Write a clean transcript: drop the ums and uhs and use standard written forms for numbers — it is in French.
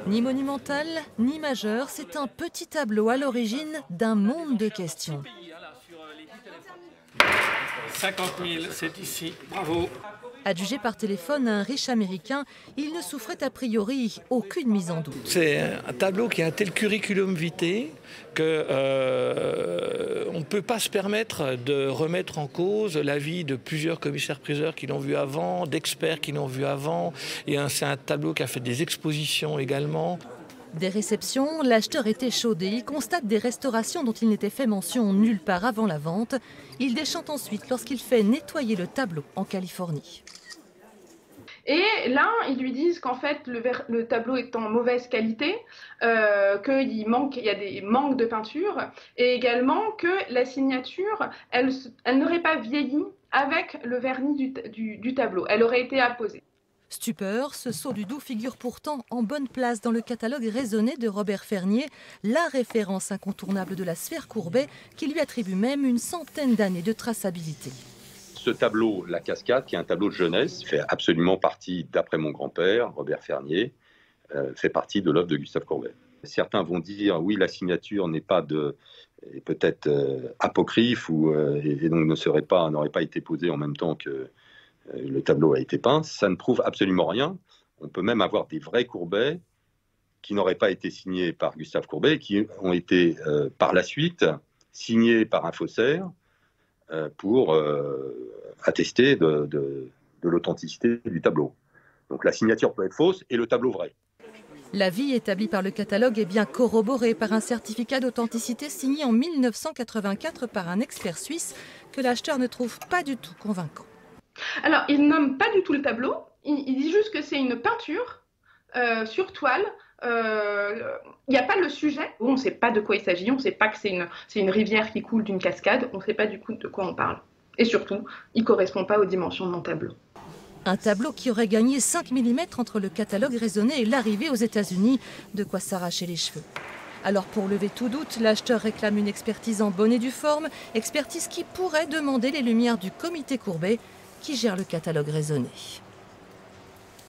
Ni monumental, ni majeur, c'est un petit tableau à l'origine d'un monde de questions. 50 000, c'est ici. Bravo. Adjugé par téléphone à un riche Américain, il ne souffrait a priori aucune mise en doute. C'est un tableau qui a un tel curriculum vitae que on ne peut pas se permettre de remettre en cause l'avis de plusieurs commissaires-priseurs qui l'ont vu avant, d'experts qui l'ont vu avant. Et c'est un tableau qui a fait des expositions également. Des réceptions, l'acheteur est échaudé. Il constate des restaurations dont il n'était fait mention nulle part avant la vente. Il déchante ensuite lorsqu'il fait nettoyer le tableau en Californie. Et là, ils lui disent qu'en fait, le tableau est en mauvaise qualité, qu'il y a des manques de peinture, et également que la signature, elle n'aurait pas vieilli avec le vernis du tableau. Elle aurait été apposée. Stupeur, ce sceau du Doubs figure pourtant en bonne place dans le catalogue raisonné de Robert Fernier, la référence incontournable de la sphère Courbet, qui lui attribue même une centaine d'années de traçabilité. Ce tableau, La Cascade, qui est un tableau de jeunesse, fait absolument partie, d'après mon grand-père, Robert Fernier, fait partie de l'œuvre de Gustave Courbet. Certains vont dire, oui, la signature n'est pas est peut-être apocryphe et donc n'aurait pas été posée en même temps que le tableau a été peint. Ça ne prouve absolument rien. On peut même avoir des vrais Courbet qui n'auraient pas été signés par Gustave Courbet, qui ont été par la suite signés par un faussaire pour attester de l'authenticité du tableau. Donc la signature peut être fausse et le tableau vrai. L'avis établi par le catalogue est bien corroboré par un certificat d'authenticité signé en 1984 par un expert suisse que l'acheteur ne trouve pas du tout convaincant. Alors, il nomme pas du tout le tableau, il dit juste que c'est une peinture sur toile. Il n'y a pas le sujet, on ne sait pas de quoi il s'agit, on ne sait pas que c'est une rivière qui coule d'une cascade, on ne sait pas du coup de quoi on parle. Et surtout, il ne correspond pas aux dimensions de mon tableau. Un tableau qui aurait gagné 5 mm entre le catalogue raisonné et l'arrivée aux États-Unis, de quoi s'arracher les cheveux. Alors pour lever tout doute, l'acheteur réclame une expertise en bonne et due forme, expertise qui pourrait demander les lumières du comité Courbet qui gère le catalogue raisonné.